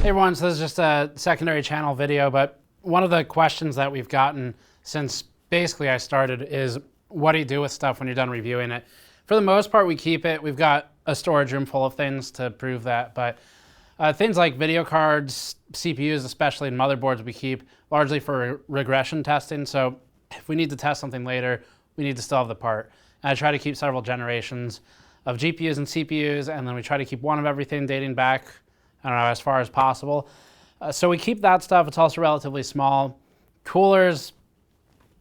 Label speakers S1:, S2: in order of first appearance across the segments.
S1: Hey everyone, so this is just a secondary channel video, but one of the questions that we've gotten since basically I started is, what do you do with stuff when you're done reviewing it? For the most part, we keep it. We've got a storage room full of things to prove that, but things like video cards, CPUs especially, and motherboards we keep largely for regression testing. So if we need to test something later, we need to still have the part. And I try to keep several generations of GPUs and CPUs, and then we try to keep one of everything dating back, I don't know, as far as possible. So we keep that stuff. It's also relatively small. Coolers,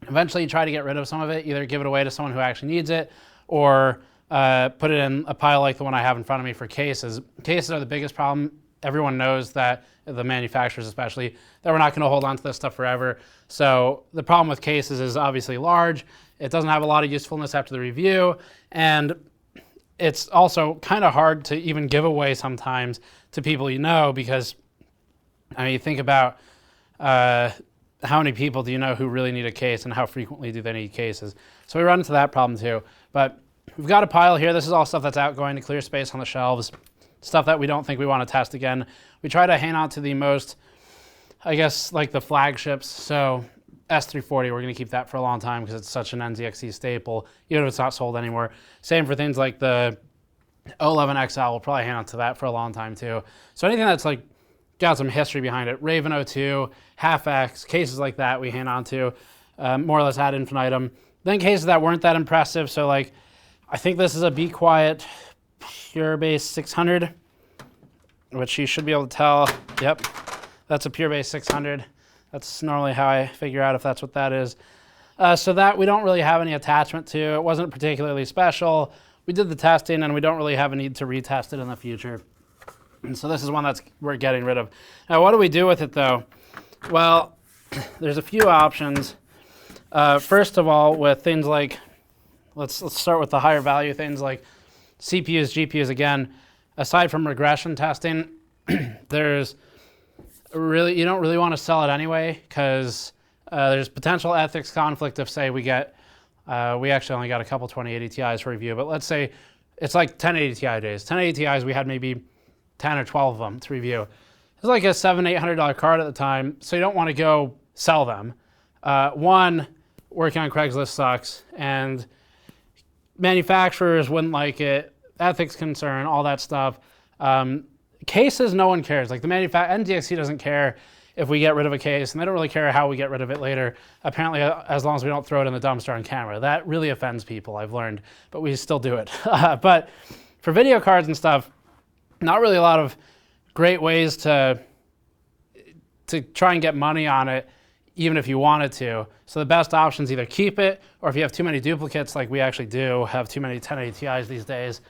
S1: eventually you try to get rid of some of it, either give it away to someone who actually needs it, or put it in a pile like the one I have in front of me for cases. Cases are the biggest problem. Everyone knows that, the manufacturers especially, that we're not going to hold on to this stuff forever. So the problem with cases is obviously large. It doesn't have a lot of usefulness after the review, and it's also kind of hard to even give away sometimes to people you know, because I mean, you think about how many people do you know who really need a case, and how frequently do they need cases. So we run into that problem too. But we've got a pile here. This is all stuff that's outgoing to clear space on the shelves, stuff that we don't think we want to test again. We try to hang on to the most, I guess, like the flagships. So S340, we're going to keep that for a long time because it's such an NZXT staple, even if it's not sold anymore. Same for things like the 011XL, we'll probably hang on to that for a long time too. So anything that's like got some history behind it, Raven 02, Half X, cases like that we hang on to, more or less ad infinitum. Then cases that weren't that impressive, so like, I think this is a Be Quiet Pure Base 600, which you should be able to tell. Yep, that's a Pure Base 600. That's normally how I figure out if that's what that is. So that we don't really have any attachment to. It wasn't particularly special. We did the testing and we don't really have a need to retest it in the future. And so this is one that's we're getting rid of. Now, what do we do with it though? Well, there's a few options. First of all, with things like, let's start with the higher value things like CPUs, GPUs. Again, aside from regression testing, there's really, you don't really want to sell it anyway, because there's potential ethics conflict if, say, we get, we actually only got a couple 2080 Ti's for review, but let's say it's like 1080 Ti days. 1080 Ti's, we had maybe 10 or 12 of them to review. It's like a $700-800 card at the time, so you don't want to go sell them. One, working on Craigslist sucks, and manufacturers wouldn't like it, ethics concern, all that stuff. Cases, no one cares. Like the NZXT doesn't care if we get rid of a case, and they don't really care how we get rid of it later, apparently, as long as we don't throw it in the dumpster on camera. That really offends people, I've learned, but we still do it. But for video cards and stuff, not really a lot of great ways to try and get money on it, even if you wanted to. So the best option is either keep it, or if you have too many duplicates, like we actually do have too many 1080 Ti's these days,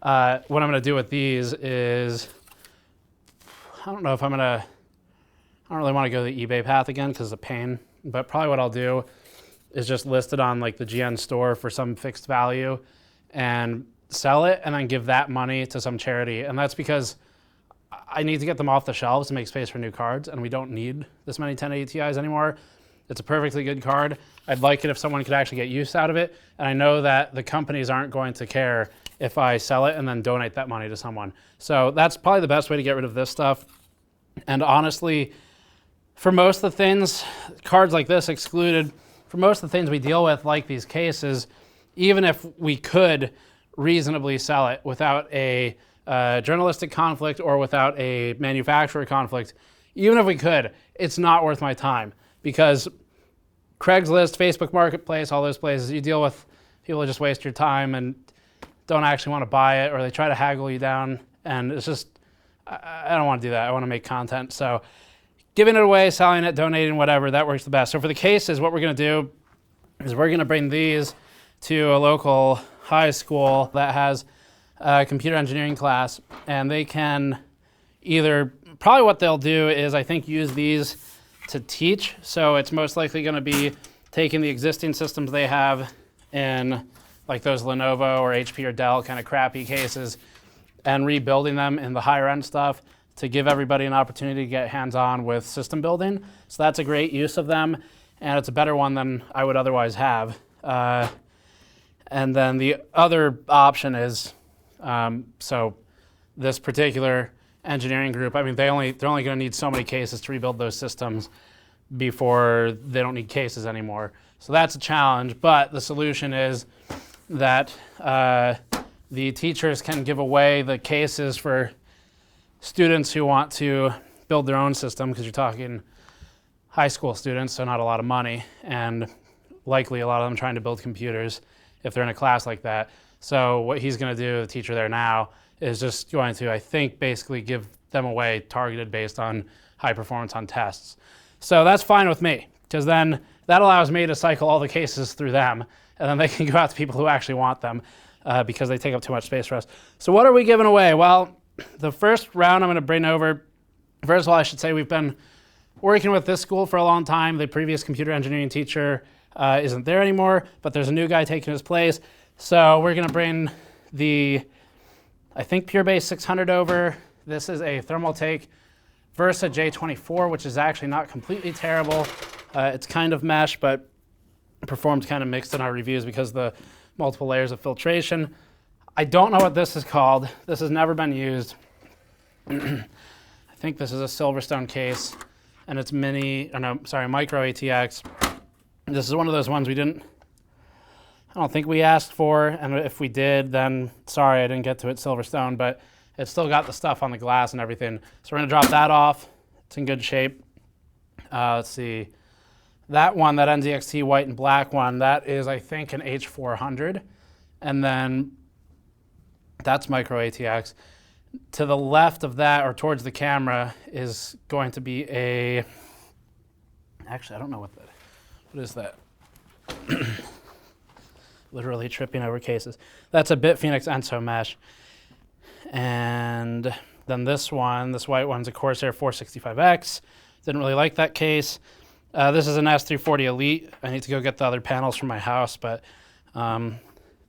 S1: what I'm going to do with these is, I don't know if I don't really want to go the eBay path again because it's a pain, but probably what I'll do is just list it on like the GN store for some fixed value and sell it, and then give that money to some charity. And that's because I need to get them off the shelves to make space for new cards, and we don't need this many 1080 Ti's anymore. It's a perfectly good card. I'd like it if someone could actually get use out of it, and I know that the companies aren't going to care if I sell it and then donate that money to someone. So that's probably the best way to get rid of this stuff. And honestly, for most of the things, cards like this excluded, for most of the things we deal with, like these cases, even if we could reasonably sell it without a journalistic conflict or without a manufacturer conflict, even if we could, it's not worth my time, because Craigslist, Facebook Marketplace, all those places, you deal with people who just waste your time and don't actually want to buy it, or they try to haggle you down, and it's just, I don't want to do that. I want to make content. So giving it away, selling it, donating, whatever, that works the best. So for the cases, what we're going to do is we're going to bring these to a local high school that has a computer engineering class, and they can either, probably what they'll do is, I think, use these to teach. So it's most likely going to be taking the existing systems they have in like those Lenovo or HP or Dell kind of crappy cases and rebuilding them in the higher end stuff to give everybody an opportunity to get hands-on with system building. So that's a great use of them, and it's a better one than I would otherwise have. And then the other option is, so this particular engineering group, I mean, they're only going to need so many cases to rebuild those systems before they don't need cases anymore. So that's a challenge, but the solution is that the teachers can give away the cases for students who want to build their own system, because you're talking high school students, so not a lot of money, and likely a lot of them trying to build computers if they're in a class like that. So what he's going to do, the teacher there now, is just going to, I think, basically give them away targeted based on high performance on tests. So that's fine with me, because then that allows me to cycle all the cases through them, and then they can go out to people who actually want them, because they take up too much space for us. So what are we giving away? Well, the first round I'm going to bring over, first of all, I should say we've been working with this school for a long time. The previous computer engineering teacher isn't there anymore, but there's a new guy taking his place. So we're going to bring the, I think, PureBase 600 over. This is a Thermaltake Versa J24, which is actually not completely terrible. It's kind of mesh, but performed kind of mixed in our reviews because of the multiple layers of filtration. I don't know what this is called. This has never been used. I think this is a Silverstone case, and it's micro ATX. This is one of those ones I don't think we asked for, and if we did, then sorry I didn't get to it, Silverstone, but it's still got the stuff on the glass and everything. So we're gonna drop that off. It's in good shape. Let's see. That one, that NZXT white and black one, that is, I think, an H400. And then that's micro ATX. To the left of that, or towards the camera, is going to be a, actually, I don't know what is that? Literally tripping over cases. That's a BitPhoenix Enso mesh. And then this one, this white one's a Corsair 465X. Didn't really like that case. This is an S340 Elite. I need to go get the other panels from my house, but that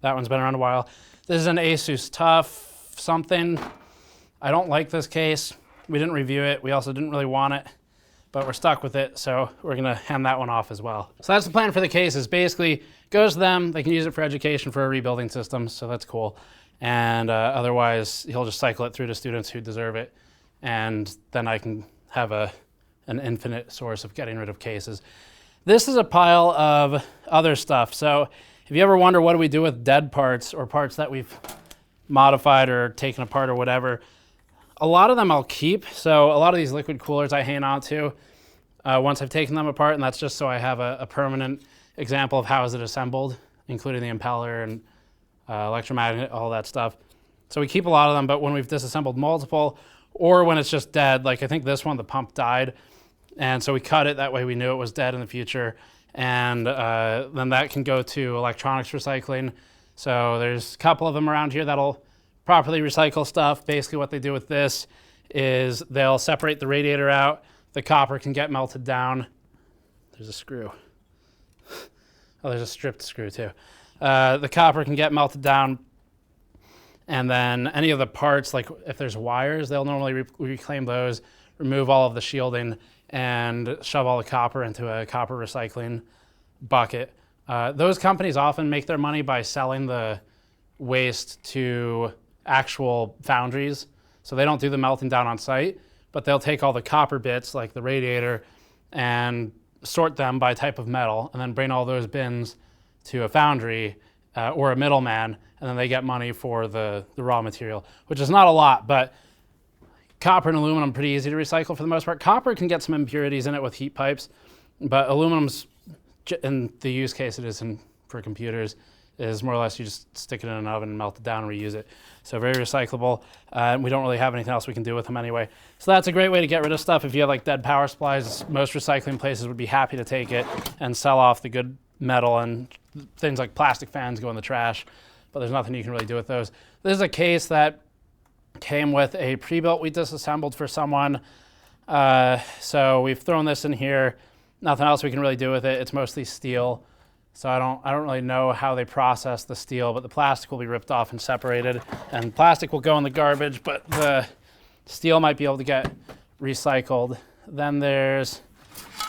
S1: one's been around a while. This is an Asus TUF something. I don't like this case. We didn't review it. We also didn't really want it, but we're stuck with it, so we're gonna hand that one off as well. So that's the plan for the cases. Basically, goes to them. They can use it for education for a rebuilding system, so that's cool. And otherwise, he'll just cycle it through to students who deserve it, and then I can have an infinite source of getting rid of cases. This is a pile of other stuff. So if you ever wonder what do we do with dead parts or parts that we've modified or taken apart or whatever, a lot of them I'll keep. So a lot of these liquid coolers I hang on to once I've taken them apart, and that's just so I have a permanent example of how is it assembled, including the impeller and electromagnet, all that stuff. So we keep a lot of them, but when we've disassembled multiple, or when it's just dead, like I think this one, the pump died, and so we cut it, that way we knew it was dead in the future, and then that can go to electronics recycling. So there's a couple of them around here that'll properly recycle stuff. Basically what they do with this is they'll separate the radiator out, the copper can get melted down. There's a screw. Oh, there's a stripped screw too. The copper can get melted down, and then any of the parts, like if there's wires, they'll normally reclaim those, remove all of the shielding, and shove all the copper into a copper recycling bucket. Those companies often make their money by selling the waste to actual foundries. So they don't do the melting down on site, but they'll take all the copper bits, like the radiator, and sort them by type of metal, and then bring all those bins to a foundry or a middleman, and then they get money for the raw material, which is not a lot, but copper and aluminum are pretty easy to recycle for the most part. Copper can get some impurities in it with heat pipes, but aluminum's, in the use case it is for computers, is more or less you just stick it in an oven and melt it down and reuse it. So very recyclable. We don't really have anything else we can do with them anyway. So that's a great way to get rid of stuff. If you have like dead power supplies, most recycling places would be happy to take it and sell off the good metal, and things like plastic fans go in the trash, but there's nothing you can really do with those. This is a case that came with a pre-built we disassembled for someone. So we've thrown this in here. Nothing else we can really do with it. It's mostly steel. So I don't really know how they process the steel, but the plastic will be ripped off and separated, and plastic will go in the garbage, but the steel might be able to get recycled. Then there's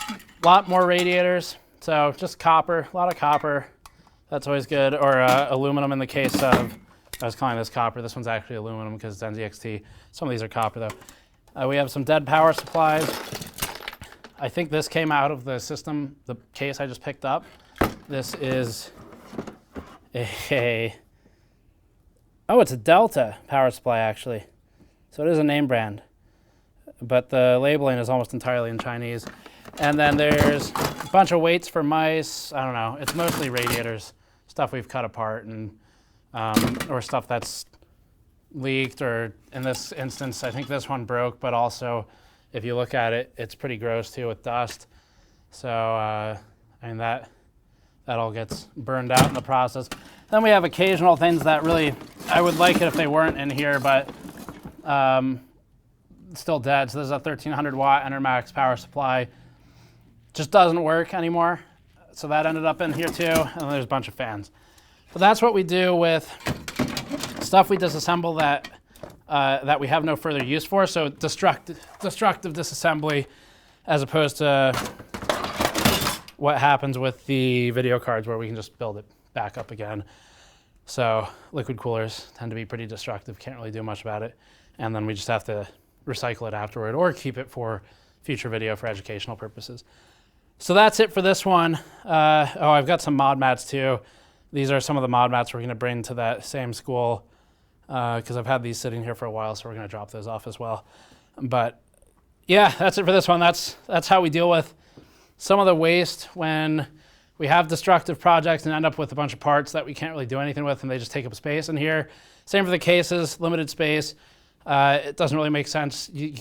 S1: a lot more radiators. So just copper, a lot of copper. That's always good, or aluminum in the case of I was calling this copper. This one's actually aluminum because it's NZXT. Some of these are copper though. We have some dead power supplies. I think this came out of the system, the case I just picked up. This is oh, it's a Delta power supply actually. So it is a name brand, but the labeling is almost entirely in Chinese. And then there's a bunch of weights for mice. I don't know, it's mostly radiators, stuff we've cut apart and or stuff that's leaked, or in this instance, I think this one broke, but also if you look at it, it's pretty gross too with dust. So, I mean, that all gets burned out in the process. Then we have occasional things that really, I would like it if they weren't in here, but still dead. So there's a 1300 watt Enermax power supply. Just doesn't work anymore. So that ended up in here too, and then there's a bunch of fans. But that's what we do with stuff we disassemble that we have no further use for. So destructive disassembly, as opposed to what happens with the video cards where we can just build it back up again. So liquid coolers tend to be pretty destructive, can't really do much about it. And then we just have to recycle it afterward or keep it for future video for educational purposes. So that's it for this one. Oh, I've got some mod mats too. These are some of the mod mats we're gonna bring to that same school because I've had these sitting here for a while, so we're gonna drop those off as well. But yeah, that's it for this one. That's how we deal with some of the waste when we have destructive projects and end up with a bunch of parts that we can't really do anything with and they just take up space in here. Same for the cases, limited space. It doesn't really make sense. You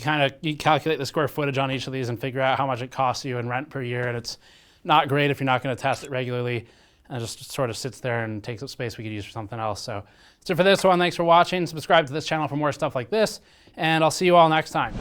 S1: calculate the square footage on each of these and figure out how much it costs you in rent per year, and it's not great if you're not gonna test it regularly. And it just sort of sits there and takes up space we could use for something else. So that's it for this one. Thanks for watching. Subscribe to this channel for more stuff like this, and I'll see you all next time.